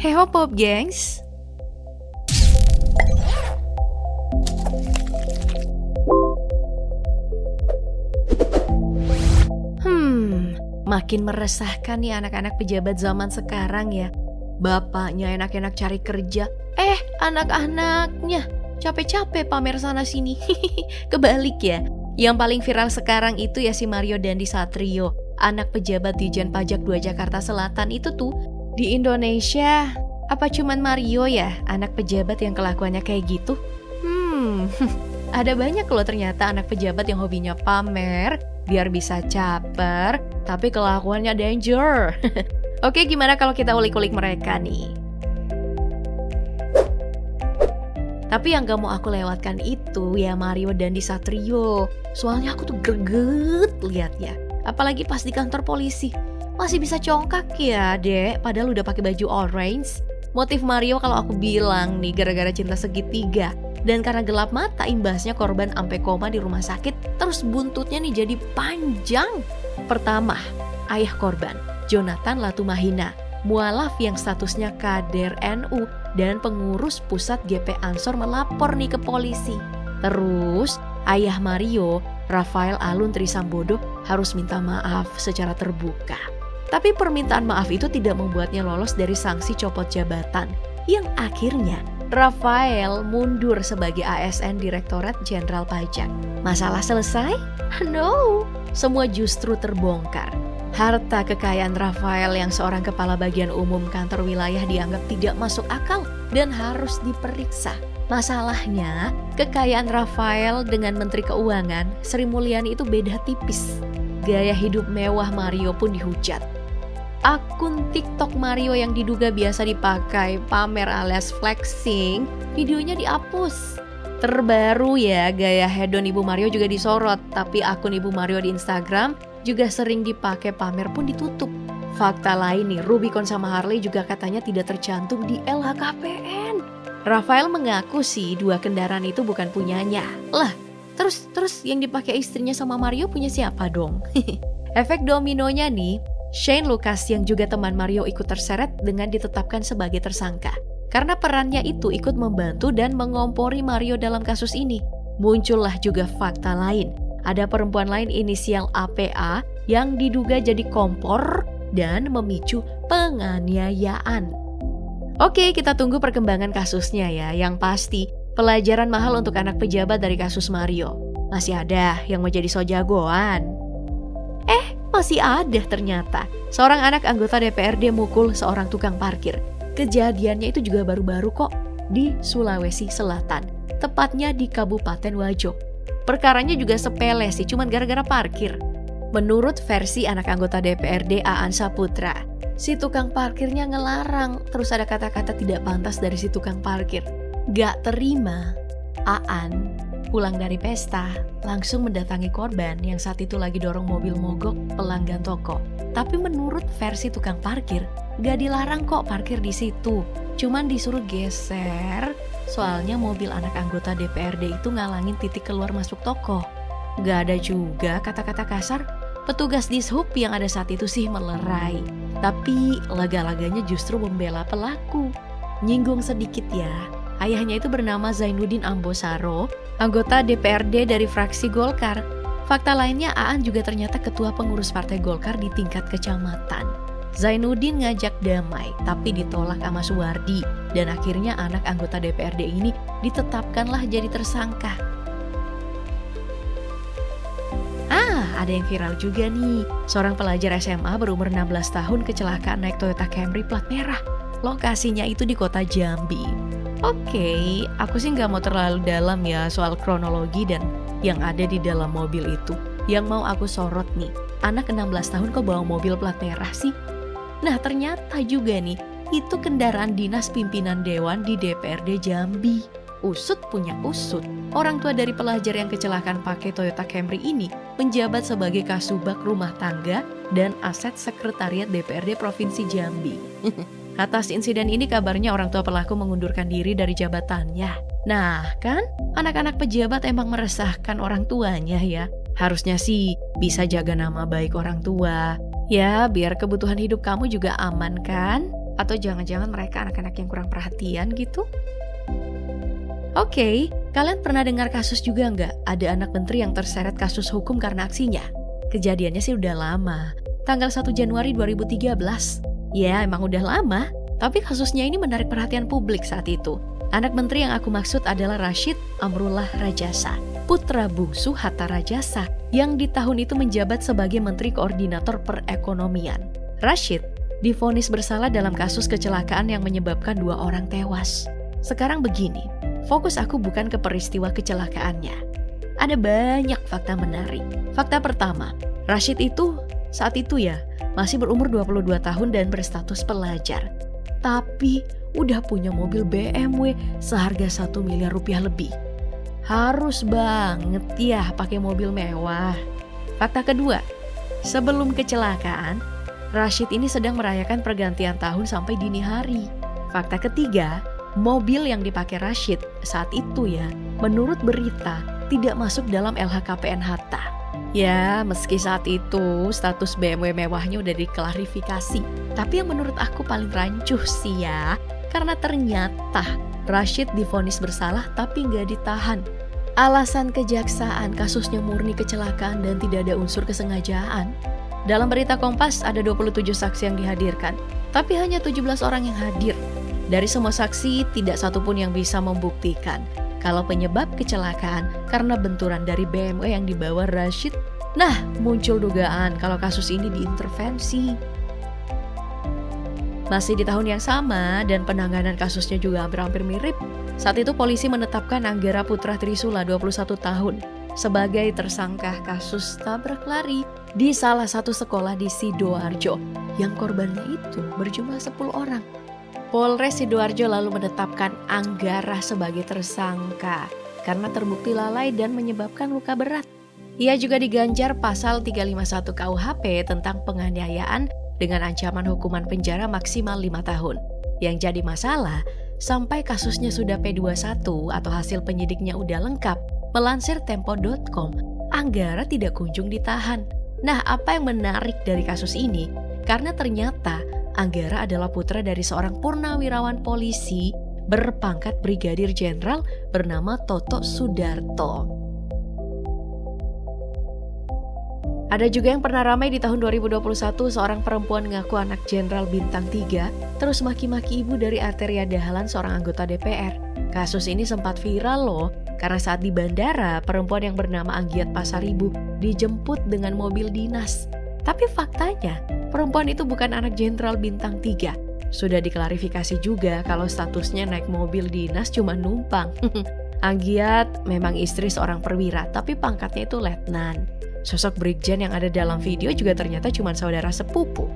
Hey ho Pop gengs. Makin meresahkan nih anak-anak pejabat zaman sekarang ya. Bapaknya enak-enak cari kerja, anak-anaknya capek-capek pamer sana sini. Kebalik ya. Yang paling viral sekarang itu ya si Mario Dandi Satrio, anak pejabat Dijen Pajak 2 Jakarta Selatan itu tuh. Di Indonesia, apa cuman Mario ya anak pejabat yang kelakuannya kayak gitu? Ada banyak loh ternyata anak pejabat yang hobinya pamer biar bisa caper, tapi kelakuannya danger. Oke, gimana kalau kita ulik-ulik mereka nih? Tapi yang gak mau aku lewatkan itu ya Mario Dandi Satrio. Soalnya aku tuh greget liatnya. Apalagi pas di kantor polisi. Masih bisa congkak ya dek, padahal udah pakai baju orange. Motif Mario kalau aku bilang nih gara-gara cinta segitiga. Dan karena gelap mata imbasnya korban ampe koma di rumah sakit, terus buntutnya nih jadi panjang. Pertama, ayah korban, Jonathan Latumahina, mualaf yang statusnya kader NU dan pengurus pusat GP Ansor melapor nih ke polisi. Terus, ayah Mario, Rafael Alun Trisambodo harus minta maaf secara terbuka. Tapi permintaan maaf itu tidak membuatnya lolos dari sanksi copot jabatan, yang akhirnya Rafael mundur sebagai ASN Direktorat Jenderal Pajak. Masalah selesai? No, semua justru terbongkar. Harta kekayaan Rafael yang seorang kepala bagian umum kantor wilayah dianggap tidak masuk akal dan harus diperiksa. Masalahnya, kekayaan Rafael dengan Menteri Keuangan Sri Mulyani itu beda tipis. Gaya hidup mewah Mario pun dihujat. Akun TikTok Mario yang diduga biasa dipakai pamer alias flexing, videonya dihapus. Terbaru ya, gaya hedon Ibu Mario juga disorot, tapi akun Ibu Mario di Instagram juga sering dipakai pamer pun ditutup. Fakta lain nih, Rubicon sama Harley juga katanya tidak tercantum di LHKPN. Rafael mengaku sih 2 kendaraan itu bukan punyanya. Lah, terus yang dipakai istrinya sama Mario punya siapa dong? Efek dominonya nih, Shane Lucas yang juga teman Mario ikut terseret dengan ditetapkan sebagai tersangka. Karena perannya itu ikut membantu dan mengompori Mario dalam kasus ini. Muncullah juga fakta lain. Ada perempuan lain inisial APA yang diduga jadi kompor dan memicu penganiayaan. Oke, kita tunggu perkembangan kasusnya ya. Yang pasti, pelajaran mahal untuk anak pejabat dari kasus Mario. Masih ada yang mau jadi sojagoan. Masih ada ternyata. Seorang anak anggota DPRD mukul seorang tukang parkir. Kejadiannya itu juga baru-baru kok di Sulawesi Selatan. Tepatnya di Kabupaten Wajo. Perkaranya juga sepele sih, cuman gara-gara parkir. Menurut versi anak anggota DPRD Aan Saputra, si tukang parkirnya ngelarang. Terus ada kata-kata tidak pantas dari si tukang parkir. Gak terima, Aan pulang dari pesta, langsung mendatangi korban yang saat itu lagi dorong mobil mogok pelanggan toko. Tapi menurut versi tukang parkir, gak dilarang kok parkir di situ. Cuman disuruh geser, soalnya mobil anak anggota DPRD itu ngalangin titik keluar masuk toko. Gak ada juga kata-kata kasar. Petugas dishub yang ada saat itu sih melerai. Tapi laga-laganya justru membela pelaku. Nyinggung sedikit ya, ayahnya itu bernama Zainuddin Ambosaro, anggota DPRD dari fraksi Golkar. Fakta lainnya, Aan juga ternyata ketua pengurus partai Golkar di tingkat kecamatan. Zainuddin ngajak damai, tapi ditolak sama Suwardi. Dan akhirnya anak anggota DPRD ini ditetapkanlah jadi tersangka. Ada yang viral juga nih. Seorang pelajar SMA berumur 16 tahun kecelakaan naik Toyota Camry plat merah. Lokasinya itu di kota Jambi. Oke, aku sih nggak mau terlalu dalam ya soal kronologi dan yang ada di dalam mobil itu. Yang mau aku sorot nih, anak 16 tahun kok bawa mobil plat merah sih? Nah ternyata juga nih, itu kendaraan dinas pimpinan dewan di DPRD Jambi. Usut punya usut, orang tua dari pelajar yang kecelakaan pakai Toyota Camry ini menjabat sebagai kasubag rumah tangga dan aset sekretariat DPRD Provinsi Jambi. Atas insiden ini kabarnya orang tua pelaku mengundurkan diri dari jabatannya. Nah kan, anak-anak pejabat emang meresahkan orang tuanya ya. Harusnya sih bisa jaga nama baik orang tua. Ya biar kebutuhan hidup kamu juga aman kan? Atau jangan-jangan mereka anak-anak yang kurang perhatian gitu? Oke, kalian pernah dengar kasus juga nggak? Ada anak menteri yang terseret kasus hukum karena aksinya. Kejadiannya sih udah lama, tanggal 1 Januari 2013. Ya, emang udah lama, tapi kasusnya ini menarik perhatian publik saat itu. Anak menteri yang aku maksud adalah Rashid Amrullah Rajasa, putra bungsu Hatta Rajasa, yang di tahun itu menjabat sebagai Menteri Koordinator Perekonomian. Rashid divonis bersalah dalam kasus kecelakaan yang menyebabkan 2 orang tewas. Sekarang begini, fokus aku bukan ke peristiwa kecelakaannya. Ada banyak fakta menarik. Fakta pertama, Rashid itu saat itu ya masih berumur 22 tahun dan berstatus pelajar. Tapi udah punya mobil BMW seharga 1 miliar rupiah lebih. Harus banget ya pakai mobil mewah. Fakta kedua, sebelum kecelakaan, Rashid ini sedang merayakan pergantian tahun sampai dini hari. Fakta ketiga, mobil yang dipakai Rashid saat itu ya, menurut berita tidak masuk dalam LHKPN Hatta. Ya, meski saat itu status BMW mewahnya udah diklarifikasi. Tapi yang menurut aku paling rancuh sih ya, karena ternyata Rashid divonis bersalah tapi nggak ditahan. Alasan kejaksaan kasusnya murni kecelakaan dan tidak ada unsur kesengajaan. Dalam berita Kompas ada 27 saksi yang dihadirkan, tapi hanya 17 orang yang hadir. Dari semua saksi, tidak satupun yang bisa membuktikan kalau penyebab kecelakaan karena benturan dari BMW yang dibawa Rashid. Nah, muncul dugaan kalau kasus ini diintervensi. Masih di tahun yang sama dan penanganan kasusnya juga hampir-hampir mirip. Saat itu polisi menetapkan Anggara Putra Trisula 21 tahun sebagai tersangka kasus tabrak lari di salah satu sekolah di Sidoarjo yang korbannya itu berjumlah 10 orang. Polres Sidoarjo lalu menetapkan Anggara sebagai tersangka karena terbukti lalai dan menyebabkan luka berat. Ia juga diganjar pasal 351 KUHP tentang penganiayaan dengan ancaman hukuman penjara maksimal 5 tahun. Yang jadi masalah, sampai kasusnya sudah P21 atau hasil penyidiknya udah lengkap, melansir Tempo.com, Anggara tidak kunjung ditahan. Nah, apa yang menarik dari kasus ini? Karena ternyata Anggara adalah putra dari seorang purnawirawan polisi berpangkat Brigadir Jenderal bernama Toto Sudarto. Ada juga yang pernah ramai di tahun 2021, seorang perempuan ngaku anak Jenderal Bintang 3 terus maki-maki ibu dari Arteria Dahlan, seorang anggota DPR. Kasus ini sempat viral loh, karena saat di bandara, perempuan yang bernama Anggiat Pasaribu dijemput dengan mobil dinas. Tapi faktanya, perempuan itu bukan anak Jenderal Bintang 3. Sudah diklarifikasi juga kalau statusnya naik mobil dinas cuma numpang. Anggiat memang istri seorang perwira, tapi pangkatnya itu letnan. Sosok Brigjen yang ada dalam video juga ternyata cuma saudara sepupu.